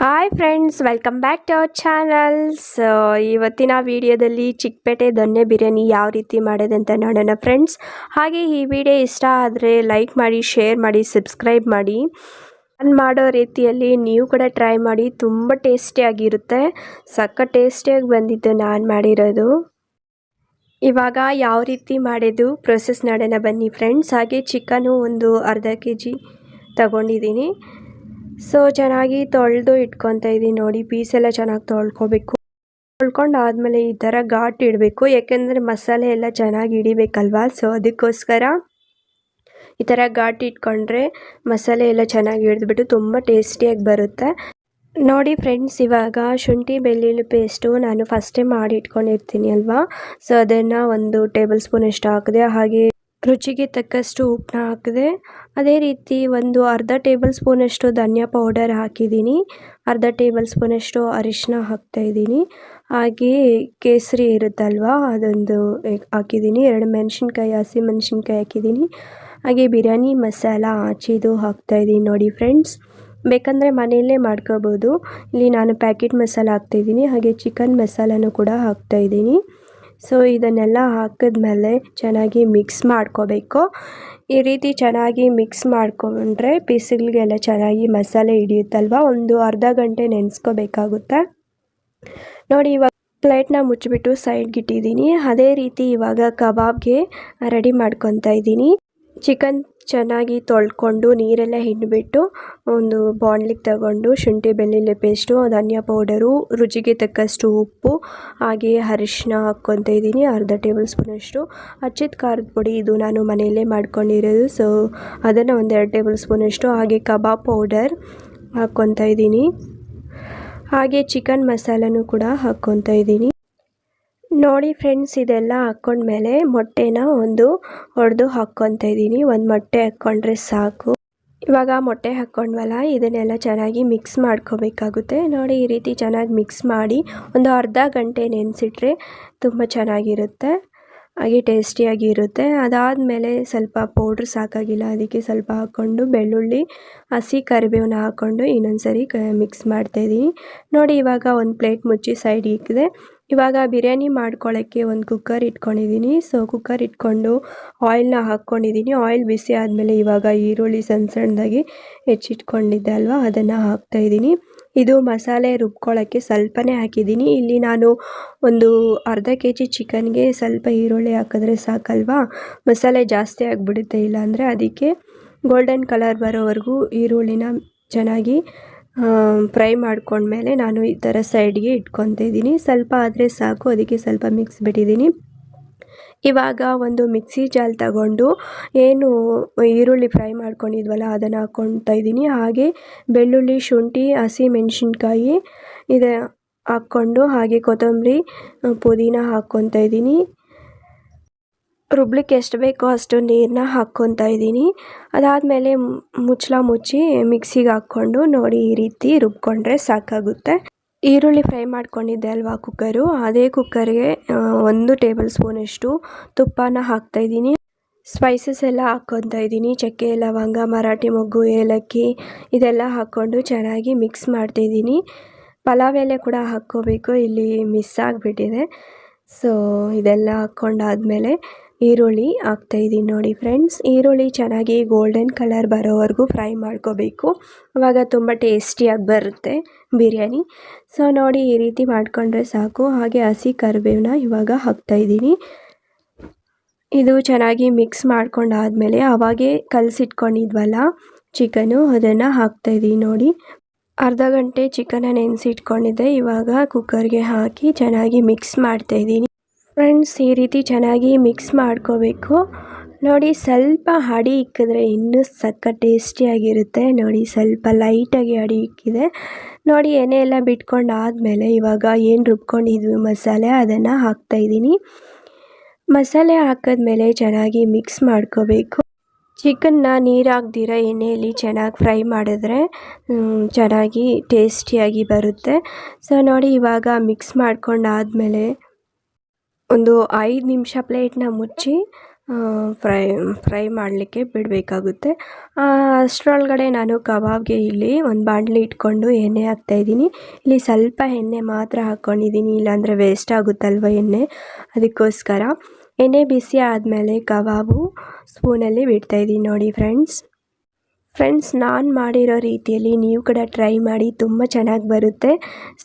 Hi friends, welcome back to our channel. So ಇವತ್ತಿನ ವಿಡಿಯೋದಲ್ಲಿ ಚಿಕ್ಕಪೇಟೆ ದೊನ್ನೆ ಬಿರಿಯಾನಿ ಯಾವ ರೀತಿ ಮಾಡೋದು ಅಂತ ನೋಡೋಣ ಫ್ರೆಂಡ್ಸ್. ಹಾಗೆ ಈ ವಿಡಿಯೋ ಇಷ್ಟ ಆದರೆ ಲೈಕ್ ಮಾಡಿ, ಶೇರ್ ಮಾಡಿ, ಸಬ್ಸ್ಕ್ರೈಬ್ ಮಾಡಿ. ನಾನು ಮಾಡೋ ರೀತಿಯಲ್ಲಿ ನೀವು ಕೂಡ ಟ್ರೈ ಮಾಡಿ, ತುಂಬ ಟೇಸ್ಟಿಯಾಗಿರುತ್ತೆ. ಸಖತ್ ಟೇಸ್ಟಿಯಾಗಿ ಬಂದಿದ್ದು ನಾನು ಮಾಡಿರೋದು. ಇವಾಗ ಯಾವ ರೀತಿ ಮಾಡೋದು ಪ್ರೊಸೆಸ್ ನೋಡೋಣ ಬನ್ನಿ ಫ್ರೆಂಡ್ಸ್. ಹಾಗೆ ಚಿಕನು ಒಂದು ಅರ್ಧ kg ತಗೊಂಡಿದ್ದೀನಿ. ಸೊ ಚೆನ್ನಾಗಿ ತೊಳೆದು ಇಟ್ಕೊತಾ ಇದ್ದೀನಿ. ನೋಡಿ, ಪೀಸೆಲ್ಲ ಚೆನ್ನಾಗಿ ತೊಳ್ಕೊಬೇಕು. ತೊಳ್ಕೊಂಡಾದ್ಮೇಲೆ ಈ ಥರ ಘಾಟ್ ಇಡಬೇಕು, ಯಾಕೆಂದರೆ ಮಸಾಲೆ ಎಲ್ಲ ಚೆನ್ನಾಗಿ ಹಿಡಿಬೇಕಲ್ವಾ. ಸೊ ಅದಕ್ಕೋಸ್ಕರ ಈ ಥರ ಘಾಟ್ ಇಟ್ಕೊಂಡ್ರೆ ಮಸಾಲೆ ಎಲ್ಲ ಚೆನ್ನಾಗಿ ಹಿಡಿದ್ಬಿಟ್ಟು ತುಂಬ ಟೇಸ್ಟಿಯಾಗಿ ಬರುತ್ತೆ. ನೋಡಿ ಫ್ರೆಂಡ್ಸ್, ಇವಾಗ ಶುಂಠಿ ಬೆಳ್ಳುಳ್ಳಿ ಪೇಸ್ಟು ನಾನು ಫಸ್ಟೇ ಮಾಡಿ ಇಟ್ಕೊಂಡಿರ್ತೀನಿ ಅಲ್ವಾ. ಸೊ ಅದನ್ನು 1 ಟೇಬಲ್ ಸ್ಪೂನ್ ಅಷ್ಟು ಹಾಕಿದೆ. ಹಾಗೆ ರುಚಿಗೆ ತಕ್ಕಷ್ಟು ಉಪ್ಪನ್ನ ಹಾಕಿದೆ. ಅದೇ ರೀತಿ ಒಂದು ಅರ್ಧ ಟೇಬಲ್ ಸ್ಪೂನಷ್ಟು ಧನಿಯಾ ಪೌಡರ್ ಹಾಕಿದ್ದೀನಿ. ಅರ್ಧ ಟೇಬಲ್ ಸ್ಪೂನಷ್ಟು ಅರಿಶಿನ ಹಾಕ್ತಾಯಿದ್ದೀನಿ. ಹಾಗೆ ಕೇಸರಿ ಇರುತ್ತಲ್ವಾ, ಅದೊಂದು ಹಾಕಿದ್ದೀನಿ. 2 ಮೆಣಸಿನ್ಕಾಯಿ, ಹಸಿ ಮೆಣಸಿನ್ಕಾಯಿ ಹಾಕಿದ್ದೀನಿ. ಹಾಗೆ ಬಿರಿಯಾನಿ ಮಸಾಲ ಹಚ್ಚಿದ್ದು ಹಾಕ್ತಾಯಿದ್ದೀನಿ. ನೋಡಿ ಫ್ರೆಂಡ್ಸ್, ಬೇಕಂದರೆ ಮನೆಯಲ್ಲೇ ಮಾಡ್ಕೋಬೋದು. ಇಲ್ಲಿ ನಾನು ಪ್ಯಾಕೆಟ್ ಮಸಾಲ ಹಾಕ್ತಾಯಿದ್ದೀನಿ. ಹಾಗೆ ಚಿಕನ್ ಮಸಾಲನೂ ಕೂಡ ಹಾಕ್ತಾಯಿದ್ದೀನಿ. ಸೊ ಇದನ್ನೆಲ್ಲ ಹಾಕಿದ್ಮೇಲೆ ಚೆನ್ನಾಗಿ ಮಿಕ್ಸ್ ಮಾಡ್ಕೋಬೇಕು. ಈ ರೀತಿ ಚೆನ್ನಾಗಿ ಮಿಕ್ಸ್ ಮಾಡಿಕೊಂಡ್ರೆ ಪೀಸ್ಗಳಿಗೆಲ್ಲ ಚೆನ್ನಾಗಿ ಮಸಾಲೆ ಹಿಡಿಯುತ್ತಲ್ವ. ಒಂದು ಅರ್ಧ ಗಂಟೆ ನೆನೆಸ್ಕೋಬೇಕಾಗುತ್ತೆ. ನೋಡಿ, ಇವಾಗ ಪ್ಲೇಟ್ನ ಮುಚ್ಚಿಬಿಟ್ಟು ಸೈಡ್ಗೆ ಇಟ್ಟಿದ್ದೀನಿ. ಅದೇ ರೀತಿ ಇವಾಗ ಕಬಾಬ್ಗೆ ರೆಡಿ ಮಾಡ್ಕೊತಾ ಇದ್ದೀನಿ. ಚಿಕನ್ ಚೆನ್ನಾಗಿ ತೊಳ್ಕೊಂಡು ನೀರೆಲ್ಲ ಹಿಂಡಿಬಿಟ್ಟು ಒಂದು ಬಾಣಲಿಗೆ ತಗೊಂಡು ಶುಂಠಿ ಬೆಳ್ಳುಳ್ಳಿ ಪೇಸ್ಟು, ಧನಿಯಾ ಪೌಡರು, ರುಚಿಗೆ ತಕ್ಕಷ್ಟು ಉಪ್ಪು, ಹಾಗೆ ಅರಿಶಿನ ಹಾಕ್ಕೊತಾ ಇದ್ದೀನಿ. ಅರ್ಧ ಟೇಬಲ್ ಸ್ಪೂನಷ್ಟು ಹಚ್ಚಿದ ಖಾರದ ಪುಡಿ, ಇದು ನಾನು ಮನೆಯಲ್ಲೇ ಮಾಡ್ಕೊಂಡಿರೋದು. ಸೊ ಅದನ್ನು 1-2 ಟೇಬಲ್ ಸ್ಪೂನಷ್ಟು, ಹಾಗೆ ಕಬಾಬ್ ಪೌಡರ್ ಹಾಕ್ಕೊತಾ ಇದ್ದೀನಿ. ಹಾಗೆ ಚಿಕನ್ ಮಸಾಲನೂ ಕೂಡ ಹಾಕ್ಕೊತಾ ಇದ್ದೀನಿ. ನೋಡಿ ಫ್ರೆಂಡ್ಸ್, ಇದೆಲ್ಲ ಹಾಕ್ಕೊಂಡ್ಮೇಲೆ ಮೊಟ್ಟೆನ ಒಂದು ಒಡೆದು ಹಾಕ್ಕೊತಾ ಇದ್ದೀನಿ. 1 ಮೊಟ್ಟೆ ಹಾಕ್ಕೊಂಡ್ರೆ ಸಾಕು. ಇವಾಗ ಮೊಟ್ಟೆ ಹಾಕ್ಕೊಂಡ್ವಲ್ಲ, ಇದನ್ನೆಲ್ಲ ಚೆನ್ನಾಗಿ ಮಿಕ್ಸ್ ಮಾಡ್ಕೋಬೇಕಾಗುತ್ತೆ. ನೋಡಿ, ಈ ರೀತಿ ಚೆನ್ನಾಗಿ ಮಿಕ್ಸ್ ಮಾಡಿ ಒಂದು ಅರ್ಧ ಗಂಟೆ ನೆನೆಸಿಟ್ರೆ ತುಂಬ ಚೆನ್ನಾಗಿರುತ್ತೆ. ಹಾಗೆ ಟೇಸ್ಟಿಯಾಗಿರುತ್ತೆ. ಅದಾದಮೇಲೆ ಸ್ವಲ್ಪ ಪೌಡ್ರ್ ಸಾಕಾಗಿಲ್ಲ, ಅದಕ್ಕೆ ಸ್ವಲ್ಪ ಹಾಕ್ಕೊಂಡು ಬೆಳ್ಳುಳ್ಳಿ, ಹಸಿ ಕರಿಬೇವನ್ನ ಹಾಕ್ಕೊಂಡು ಇನ್ನೊಂದು ಸರಿ ಮಿಕ್ಸ್ ಮಾಡ್ತಾಯಿದ್ದೀನಿ. ನೋಡಿ, ಇವಾಗ ಒಂದು ಪ್ಲೇಟ್ ಮುಚ್ಚಿ ಸೈಡ್ ಇಕ್ಕಿದೆ. ಇವಾಗ ಬಿರಿಯಾನಿ ಮಾಡ್ಕೊಳ್ಳೋಕ್ಕೆ ಒಂದು ಕುಕ್ಕರ್ ಇಟ್ಕೊಂಡಿದ್ದೀನಿ. ಸೊ ಕುಕ್ಕರ್ ಇಟ್ಕೊಂಡು ಆಯಿಲ್ನ ಹಾಕ್ಕೊಂಡಿದ್ದೀನಿ. ಆಯಿಲ್ ಬಿಸಿ ಆದಮೇಲೆ ಇವಾಗ ಈರುಳ್ಳಿ ಸಣ್ಣದಾಗಿ ಹೆಚ್ಚಿಟ್ಕೊಂಡಿದ್ದೆ ಅಲ್ವಾ, ಅದನ್ನು ಹಾಕ್ತಾಯಿದ್ದೀನಿ. ಇದು ಮಸಾಲೆ ರುಬ್ಕೊಳ್ಳೋಕ್ಕೆ ಸ್ವಲ್ಪನೇ ಹಾಕಿದ್ದೀನಿ. ಇಲ್ಲಿ ನಾನು ಒಂದು ಅರ್ಧ kg ಚಿಕನ್ಗೆ ಸ್ವಲ್ಪ ಈರುಳ್ಳಿ ಹಾಕಿದ್ರೆ ಸಾಕಲ್ವಾ, ಮಸಾಲೆ ಜಾಸ್ತಿ ಆಗಿಬಿಡುತ್ತೆ ಇಲ್ಲಾಂದರೆ. ಅದಕ್ಕೆ ಗೋಲ್ಡನ್ ಕಲರ್ ಬರೋವರೆಗೂ ಈರುಳ್ಳಿನ ಚೆನ್ನಾಗಿ ಫ್ರೈ ಮಾಡ್ಕೊಂಡ್ಮೇಲೆ ನಾನು ಈ ಥರ ಸೈಡ್ಗೆ ಇಟ್ಕೊತಾ ಇದ್ದೀನಿ. ಸ್ವಲ್ಪ ಆದರೆ ಸಾಕು, ಅದಕ್ಕೆ ಸ್ವಲ್ಪ ಮಿಕ್ಸ್ ಬಿಟ್ಟಿದ್ದೀನಿ. ಇವಾಗ ಒಂದು ಮಿಕ್ಸಿ ಜಾರ್ ತಗೊಂಡು ಏನು ಈರುಳ್ಳಿ ಫ್ರೈ ಮಾಡ್ಕೊಂಡಿದ್ವಲ್ಲ ಅದನ್ನು ಹಾಕ್ಕೊತಾ ಇದ್ದೀನಿ. ಹಾಗೆ ಬೆಳ್ಳುಳ್ಳಿ, ಶುಂಠಿ, ಹಸಿ ಮೆಣಸಿನ್ಕಾಯಿ ಇದೆ ಹಾಕ್ಕೊಂಡು, ಹಾಗೆ ಕೊತ್ತಂಬರಿ, ಪುದೀನ ಹಾಕ್ಕೊತಾ ಇದ್ದೀನಿ. ರುಬ್ಲಿಕ್ಕೆ ಎಷ್ಟು ಬೇಕೋ ಅಷ್ಟು ನೀರನ್ನ ಹಾಕ್ಕೊತಾ ಇದ್ದೀನಿ. ಅದಾದಮೇಲೆ ಮುಚ್ಚಳ ಮುಚ್ಚಿ ಮಿಕ್ಸಿಗೆ ಹಾಕ್ಕೊಂಡು ನೋಡಿ ಈ ರೀತಿ ರುಬ್ಕೊಂಡ್ರೆ ಸಾಕಾಗುತ್ತೆ. ಈರುಳ್ಳಿ ಫ್ರೈ ಮಾಡ್ಕೊಂಡಿದ್ದೆ ಅಲ್ವಾ ಕುಕ್ಕರು, ಅದೇ ಕುಕ್ಕರ್ಗೆ 1 ಟೇಬಲ್ ಸ್ಪೂನಷ್ಟು ತುಪ್ಪನ ಹಾಕ್ತಾಯಿದ್ದೀನಿ. ಸ್ಪೈಸಸ್ ಎಲ್ಲ ಹಾಕ್ಕೊತಾ ಇದ್ದೀನಿ. ಚಕ್ಕೆ, ಲವಂಗ, ಮರಾಠಿ ಮೊಗ್ಗು, ಏಲಕ್ಕಿ ಇದೆಲ್ಲ ಹಾಕ್ಕೊಂಡು ಚೆನ್ನಾಗಿ ಮಿಕ್ಸ್ ಮಾಡ್ತಾಯಿದ್ದೀನಿ. ಪಲಾವ್ ಎಲೆ ಕೂಡ ಹಾಕ್ಕೋಬೇಕು, ಇಲ್ಲಿ ಮಿಸ್ ಆಗಿಬಿಟ್ಟಿದೆ. ಸೊ ಇದೆಲ್ಲ ಹಾಕ್ಕೊಂಡಾದ್ಮೇಲೆ ಈರುಳ್ಳಿ ಹಾಕ್ತಾಯಿದ್ದೀನಿ. ನೋಡಿ ಫ್ರೆಂಡ್ಸ್, ಈರುಳ್ಳಿ ಚೆನ್ನಾಗಿ ಗೋಲ್ಡನ್ ಕಲರ್ ಬರೋವರೆಗೂ ಫ್ರೈ ಮಾಡ್ಕೋಬೇಕು. ಆವಾಗ ತುಂಬ ಟೇಸ್ಟಿಯಾಗಿ ಬರುತ್ತೆ ಬಿರಿಯಾನಿ. ಸೊ ನೋಡಿ, ಈ ರೀತಿ ಮಾಡಿಕೊಂಡ್ರೆ ಸಾಕು. ಹಾಗೆ ಹಸಿ ಕರಿಬೇವನ್ನ ಇವಾಗ ಹಾಕ್ತಾಯಿದ್ದೀನಿ. ಇದು ಚೆನ್ನಾಗಿ ಮಿಕ್ಸ್ ಮಾಡ್ಕೊಂಡಾದ್ಮೇಲೆ ಅವಾಗೇ ಕಲಸಿಟ್ಕೊಂಡಿದ್ವಲ್ಲ ಚಿಕನು, ಅದನ್ನು ಹಾಕ್ತಾಯಿದ್ದೀನಿ. ನೋಡಿ, ಅರ್ಧ ಗಂಟೆ ಚಿಕನ್ನ ನೆನೆಸಿಟ್ಕೊಂಡಿದ್ದೆ. ಇವಾಗ ಕುಕ್ಕರ್ಗೆ ಹಾಕಿ ಚೆನ್ನಾಗಿ ಮಿಕ್ಸ್ ಮಾಡ್ತಾಯಿದ್ದೀನಿ. ಫ್ರೆಂಡ್ಸ್, ಈ ರೀತಿ ಚೆನ್ನಾಗಿ ಮಿಕ್ಸ್ ಮಾಡ್ಕೋಬೇಕು. ನೋಡಿ, ಸ್ವಲ್ಪ ಅಡಿ ಇಕ್ಕಿದ್ರೆ ಇನ್ನೂ ಸಖತ್ ಟೇಸ್ಟಿಯಾಗಿರುತ್ತೆ. ನೋಡಿ, ಸ್ವಲ್ಪ ಲೈಟಾಗಿ ಅಡಿ ಇಕ್ಕಿದೆ. ನೋಡಿ, ಎಣ್ಣೆ ಎಲ್ಲ ಬಿಟ್ಕೊಂಡಾದ್ಮೇಲೆ ಇವಾಗ ಏನು ರುಬ್ಕೊಂಡಿದ್ವಿ ಮಸಾಲೆ, ಅದನ್ನು ಹಾಕ್ತಾಯಿದ್ದೀನಿ. ಮಸಾಲೆ ಹಾಕಿದ್ಮೇಲೆ ಚೆನ್ನಾಗಿ ಮಿಕ್ಸ್ ಮಾಡ್ಕೋಬೇಕು. ಚಿಕನ್ನ ನೀರು ಹಾಕ್ದಿರ ಎಣ್ಣೆಯಲ್ಲಿ ಚೆನ್ನಾಗಿ ಫ್ರೈ ಮಾಡಿದ್ರೆ ಚೆನ್ನಾಗಿ ಟೇಸ್ಟಿಯಾಗಿ ಬರುತ್ತೆ. ಸೊ ನೋಡಿ, ಇವಾಗ ಮಿಕ್ಸ್ ಮಾಡ್ಕೊಂಡಾದ್ಮೇಲೆ ಒಂದು 5 ನಿಮಿಷ ಪ್ಲೇಟ್ನ ಮುಚ್ಚಿ ಫ್ರೈ ಮಾಡಲಿಕ್ಕೆ ಬಿಡಬೇಕಾಗುತ್ತೆ. ಅಷ್ಟರೊಳಗಡೆ ನಾನು ಕಬಾಬ್ಗೆ ಇಲ್ಲಿ ಒಂದು ಬಾಣಲಿ ಇಟ್ಕೊಂಡು ಎಣ್ಣೆ ಹಾಕ್ತಾಯಿದ್ದೀನಿ. ಇಲ್ಲಿ ಸ್ವಲ್ಪ ಎಣ್ಣೆ ಮಾತ್ರ ಹಾಕ್ಕೊಂಡಿದ್ದೀನಿ, ಇಲ್ಲಾಂದರೆ ವೇಸ್ಟ್ ಆಗುತ್ತಲ್ವ ಎಣ್ಣೆ, ಅದಕ್ಕೋಸ್ಕರ. ಎಣ್ಣೆ ಬಿಸಿ ಆದಮೇಲೆ ಕಬಾಬು ಸ್ಪೂನಲ್ಲಿ ಬಿಡ್ತಾಯಿದ್ದೀನಿ ನೋಡಿ ಫ್ರೆಂಡ್ಸ್ ನಾನು ಮಾಡಿರೋ ರೀತಿಯಲ್ಲಿ ನೀವು ಕೂಡ ಟ್ರೈ ಮಾಡಿ, ತುಂಬ ಚೆನ್ನಾಗಿ ಬರುತ್ತೆ.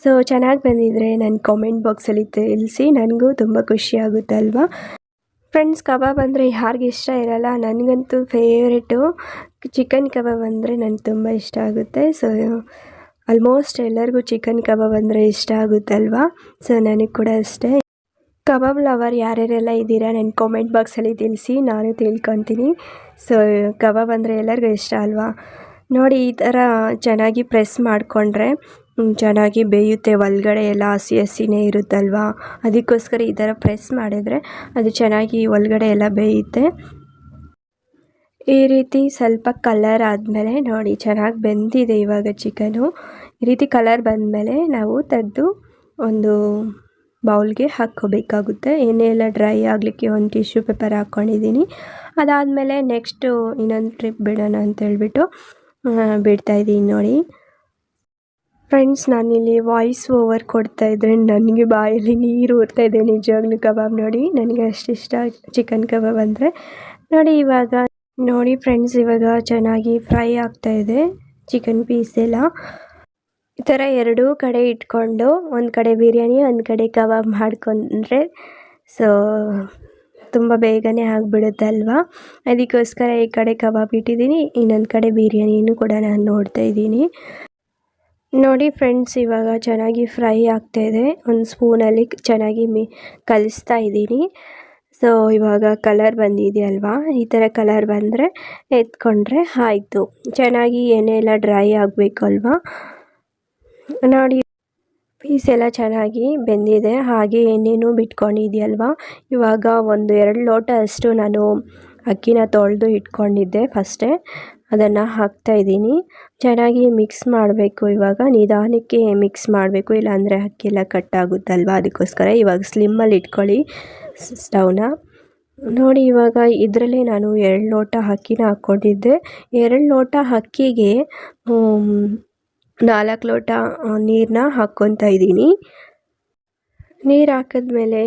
ಸೊ ಚೆನ್ನಾಗಿ ಬಂದಿದ್ದರೆ ನನ್ನ ಕಾಮೆಂಟ್ ಬಾಕ್ಸಲ್ಲಿ ತಿಳಿಸಿ, ನನಗೂ ತುಂಬ ಖುಷಿಯಾಗುತ್ತಲ್ವ. ಫ್ರೆಂಡ್ಸ್, ಕಬಾಬ್ ಅಂದರೆ ಯಾರಿಗೆ ಇಷ್ಟ ಇರಲ್ಲ, ನನಗಂತೂ ಫೇವ್ರೆಟು. ಚಿಕನ್ ಕಬಾಬ್ ಅಂದರೆ ನನಗೆ ತುಂಬ ಇಷ್ಟ ಆಗುತ್ತೆ. ಸೊ ಆಲ್ಮೋಸ್ಟ್ ಎಲ್ಲರಿಗೂ ಚಿಕನ್ ಕಬಾಬ್ ಅಂದರೆ ಇಷ್ಟ ಆಗುತ್ತಲ್ವ. ಸೊ ನನಗೆ ಕೂಡ ಅಷ್ಟೇ. ಕಬಾಬ್ ಲವರ್ ಯಾರ್ಯಾರೆಲ್ಲ ಇದ್ದೀರಾ ನನ್ನ ಕಾಮೆಂಟ್ ಬಾಕ್ಸಲ್ಲಿ ತಿಳಿಸಿ, ನಾನು ತಿಳ್ಕೊತೀನಿ. ಸೊ ಕಬಾಬ್ ಅಂದರೆ ಎಲ್ಲರಿಗೂ ಇಷ್ಟ ಅಲ್ವಾ. ನೋಡಿ, ಈ ಥರ ಚೆನ್ನಾಗಿ ಪ್ರೆಸ್ ಮಾಡಿಕೊಂಡ್ರೆ ಚೆನ್ನಾಗಿ ಬೇಯುತ್ತೆ. ಒಳಗಡೆ ಎಲ್ಲ ಹಸಿ ಹಸಿನೇ ಇರುತ್ತಲ್ವ, ಅದಕ್ಕೋಸ್ಕರ ಈ ಥರ ಪ್ರೆಸ್ ಮಾಡಿದ್ರೆ ಅದು ಚೆನ್ನಾಗಿ ಒಳಗಡೆ ಎಲ್ಲ ಬೇಯುತ್ತೆ. ಈ ರೀತಿ ಸ್ವಲ್ಪ ಕಲರ್ ಆದಮೇಲೆ ನೋಡಿ ಚೆನ್ನಾಗಿ ಬೆಂದಿದೆ ಇವಾಗ ಚಿಕನು. ಈ ರೀತಿ ಕಲರ್ ಬಂದಮೇಲೆ ನಾವು ತೆಗೆದು ಒಂದು ಬೌಲ್ಗೆ ಹಾಕ್ಕೋಬೇಕಾಗುತ್ತೆ. ಎಣ್ಣೆ ಎಲ್ಲ ಡ್ರೈ ಆಗಲಿಕ್ಕೆ ಒಂದು ಟಿಶ್ಯೂ ಪೇಪರ್ ಹಾಕ್ಕೊಂಡಿದ್ದೀನಿ. ಅದಾದಮೇಲೆ ನೆಕ್ಸ್ಟು ಇನ್ನೊಂದು ಟ್ರಿಪ್ ಬಿಡೋಣ ಅಂತೇಳ್ಬಿಟ್ಟು ಬಿಡ್ತಾಯಿದ್ದೀನಿ ನೋಡಿ ಫ್ರೆಂಡ್ಸ್. ನಾನಿಲ್ಲಿ ವಾಯ್ಸ್ ಓವರ್ ಕೊಡ್ತಾಯಿದ್ರೆ ನನಗೆ ಬಾಯಲ್ಲಿ ನೀರು ಊರ್ತಾಯಿದೆ ನಿಜವಾಗ್ಲೂ. ಕಬಾಬ್ ನೋಡಿ, ನನಗೆ ಅಷ್ಟಿಷ್ಟ ಚಿಕನ್ ಕಬಾಬ್ ಅಂದರೆ. ನೋಡಿ ಫ್ರೆಂಡ್ಸ್, ಇವಾಗ ಚೆನ್ನಾಗಿ ಫ್ರೈ ಆಗ್ತಾಯಿದೆ ಚಿಕನ್ ಪೀಸ್ ಎಲ್ಲ. ಈ ಥರ ಎರಡೂ ಕಡೆ ಇಟ್ಕೊಂಡು ಒಂದು ಕಡೆ ಬಿರಿಯಾನಿ ಒಂದು ಕಡೆ ಕಬಾಬ್ ಮಾಡಿಕೊಂಡ್ರೆ ಸೊ ತುಂಬ ಬೇಗನೆ ಆಗಿಬಿಡುತ್ತೆ ಅಲ್ವಾ. ಅದಕ್ಕೋಸ್ಕರ ಈ ಕಡೆ ಕಬಾಬ್ ಇಟ್ಟಿದ್ದೀನಿ, ಇನ್ನೊಂದು ಕಡೆ ಬಿರಿಯಾನಿನೂ ಕೂಡ ನಾನು ನೋಡ್ತಾ ಇದ್ದೀನಿ. ನೋಡಿ ಫ್ರೆಂಡ್ಸ್, ಇವಾಗ ಚೆನ್ನಾಗಿ ಫ್ರೈ ಆಗ್ತಾಯಿದೆ. ಒಂದು ಸ್ಪೂನಲ್ಲಿ ಚೆನ್ನಾಗಿ ಕಲಿಸ್ತಾ ಇದ್ದೀನಿ. ಸೊ ಇವಾಗ ಕಲರ್ ಬಂದಿದೆಯಲ್ವಾ, ಈ ಥರ ಕಲರ್ ಬಂದರೆ ಎತ್ಕೊಂಡ್ರೆ ಆಯಿತು. ಚೆನ್ನಾಗಿ ಎಣ್ಣೆ ಎಲ್ಲ ಡ್ರೈ ಆಗಬೇಕು ಅಲ್ವಾ. ನೋಡಿ, ಪೀಸ್ ಎಲ್ಲ ಚೆನ್ನಾಗಿ ಬೆಂದಿದೆ, ಹಾಗೆ ಎಣ್ಣೆನೂ ಬಿಟ್ಕೊಂಡಿದೆಯಲ್ವ. ಇವಾಗ 1-2 ಲೋಟ ಅಷ್ಟು ನಾನು ಅಕ್ಕಿನ ತೊಳೆದು ಇಟ್ಕೊಂಡಿದ್ದೆ ಫಸ್ಟೇ, ಅದನ್ನು ಹಾಕ್ತಾಯಿದ್ದೀನಿ. ಚೆನ್ನಾಗಿ ಮಿಕ್ಸ್ ಮಾಡಬೇಕು. ಇವಾಗ ನಿಧಾನಕ್ಕೆ ಮಿಕ್ಸ್ ಮಾಡಬೇಕು, ಇಲ್ಲಾಂದರೆ ಅಕ್ಕಿ ಎಲ್ಲ ಕಟ್ಟಾಗುತ್ತಲ್ವ. ಅದಕ್ಕೋಸ್ಕರ ಇವಾಗ ಸ್ಲಿಮ್ಮಲ್ಲಿ ಇಟ್ಕೊಳ್ಳಿ ಸ್ಟವ್ನ. ನೋಡಿ, ಇವಾಗ ಇದರಲ್ಲೇ ನಾನು 2 ಲೋಟ ಅಕ್ಕಿನ ಹಾಕ್ಕೊಂಡಿದ್ದೆ. 2 ಲೋಟ ಅಕ್ಕಿಗೆ 4 ಲೋಟ ನೀರನ್ನ ಹಾಕ್ಕೊತಾ ಇದ್ದೀನಿ. ನೀರು ಹಾಕಿದ್ಮೇಲೆ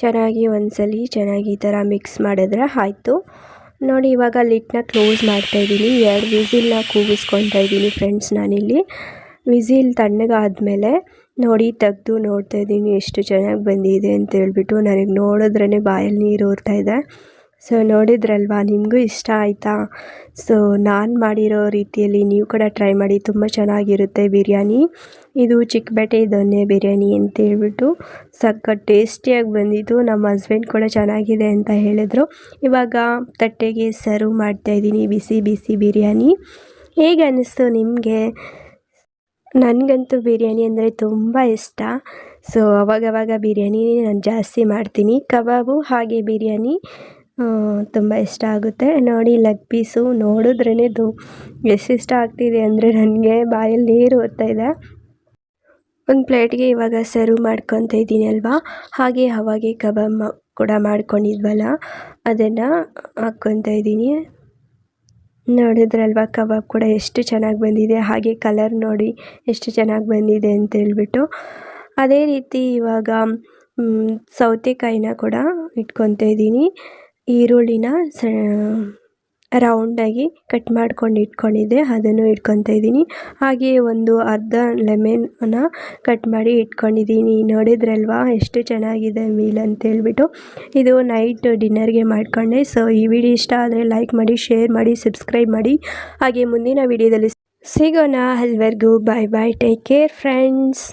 ಚೆನ್ನಾಗಿ ಒಂದ್ಸಲಿ ಚೆನ್ನಾಗಿ ಈ ಥರ ಮಿಕ್ಸ್ ಮಾಡಿದ್ರೆ ಆಯಿತು. ನೋಡಿ, ಇವಾಗ ಲಿಡ್ನ ಕ್ಲೋಸ್ ಮಾಡ್ತಾಯಿದ್ದೀನಿ. 2 ವಿಸಿಲ್ನ ಕೂಗಿಸ್ಕೊತಾ ಇದ್ದೀನಿ ಫ್ರೆಂಡ್ಸ್. ನಾನಿಲ್ಲಿ ವಿಸಿಲ್ ತಣ್ಣಗಾದ್ಮೇಲೆ ನೋಡಿ ತೆಗೆದು ನೋಡ್ತಾಯಿದ್ದೀನಿ ಎಷ್ಟು ಚೆನ್ನಾಗಿ ಬಂದಿದೆ ಅಂತೇಳ್ಬಿಟ್ಟು. ನನಗೆ ನೋಡಿದ್ರೇ ಬಾಯಲ್ಲಿ ನೀರು ಊರ್ತಾಯಿದೆ. ಸೊ ನೋಡಿದ್ರಲ್ವಾ, ನಿಮಗೂ ಇಷ್ಟ ಆಯಿತಾ? ಸೊ ನಾನು ಮಾಡಿರೋ ರೀತಿಯಲ್ಲಿ ನೀವು ಕೂಡ ಟ್ರೈ ಮಾಡಿ, ತುಂಬ ಚೆನ್ನಾಗಿರುತ್ತೆ ಬಿರಿಯಾನಿ. ಇದು ಚಿಕ್ಕಪೇಟೆ ದೊನ್ನೆ ಬಿರಿಯಾನಿ ಅಂತೇಳ್ಬಿಟ್ಟು ಸಖತ್ ಟೇಸ್ಟಿಯಾಗಿ ಬಂದಿತ್ತು. ನಮ್ಮ ಹಸ್ಬೆಂಡ್ ಕೂಡ ಚೆನ್ನಾಗಿದೆ ಅಂತ ಹೇಳಿದ್ರು. ಇವಾಗ ತಟ್ಟೆಗೆ ಸರ್ವ್ ಮಾಡ್ತಾಯಿದ್ದೀನಿ ಬಿಸಿ ಬಿಸಿ ಬಿರಿಯಾನಿ. ಹೇಗೆ ಅನ್ನಿಸ್ತು ನಿಮಗೆ? ನನಗಂತೂ ಬಿರಿಯಾನಿ ಅಂದರೆ ತುಂಬ ಇಷ್ಟ. ಸೊ ಅವಾಗವಾಗ ಬಿರಿಯಾನಿ ನಾನು ಜಾಸ್ತಿ ಮಾಡ್ತೀನಿ. ಕಬಾಬು ಹಾಗೆ ಬಿರಿಯಾನಿ ತುಂಬ ಇಷ್ಟ ಆಗುತ್ತೆ. ನೋಡಿ, ಲೆಗ್ ಪೀಸು ನೋಡಿದ್ರೇ ಎಷ್ಟು ಇಷ್ಟ ಆಗ್ತಿದೆ ಅಂದರೆ ನನಗೆ ಬಾಯಲ್ಲಿ ನೀರು ಓದ್ತಾಯಿದೆ. ಒಂದು ಪ್ಲೇಟ್ಗೆ ಇವಾಗ ಸರ್ವ್ ಮಾಡ್ಕೊತ ಇದ್ದೀನಿ ಅಲ್ವಾ. ಹಾಗೆ ಅವಾಗೆ ಕಬಾಬ್ ಕೂಡ ಮಾಡ್ಕೊಂಡಿದ್ವಲ್ಲ, ಅದನ್ನು ಹಾಕ್ಕೊತಾ ಇದ್ದೀನಿ. ನೋಡಿದ್ರಲ್ವ, ಕಬಾಬ್ ಕೂಡ ಎಷ್ಟು ಚೆನ್ನಾಗಿ ಬಂದಿದೆ, ಹಾಗೆ ಕಲರ್ ನೋಡಿ ಎಷ್ಟು ಚೆನ್ನಾಗಿ ಬಂದಿದೆ ಅಂತೇಳ್ಬಿಟ್ಟು. ಅದೇ ರೀತಿ ಇವಾಗ ಸೌತೆಕಾಯಿನ ಕೂಡ ಇಟ್ಕೊತಾ ಇದ್ದೀನಿ. ಈರುಳ್ಳಿನ ರೌಂಡಾಗಿ ಕಟ್ ಮಾಡ್ಕೊಂಡು ಇಟ್ಕೊಂಡಿದ್ದೆ, ಅದನ್ನು ಇಟ್ಕೊತಾ ಇದ್ದೀನಿ. ಹಾಗೆ ಒಂದು ಅರ್ಧ ಲೆಮನ್ನ ಕಟ್ ಮಾಡಿ ಇಟ್ಕೊಂಡಿದ್ದೀನಿ. ನೋಡಿದ್ರಲ್ವಾ ಎಷ್ಟು ಚೆನ್ನಾಗಿದೆ ಮೀಲ್ ಅಂತೇಳ್ಬಿಟ್ಟು. ಇದು ನೈಟ್ ಡಿನ್ನರ್ಗೆ ಮಾಡಿಕೊಂಡೆ. ಸೊ ಈ ವಿಡಿಯೋ ಇಷ್ಟ ಆದರೆ ಲೈಕ್ ಮಾಡಿ, ಶೇರ್ ಮಾಡಿ, ಸಬ್ಸ್ಕ್ರೈಬ್ ಮಾಡಿ. ಹಾಗೆ ಮುಂದಿನ ವಿಡಿಯೋದಲ್ಲಿ ಸಿಗೋಣ. ಅಲ್ಲಿವರೆಗೂ ಬಾಯ್ ಬಾಯ್, ಟೇಕ್ ಕೇರ್ ಫ್ರೆಂಡ್ಸ್.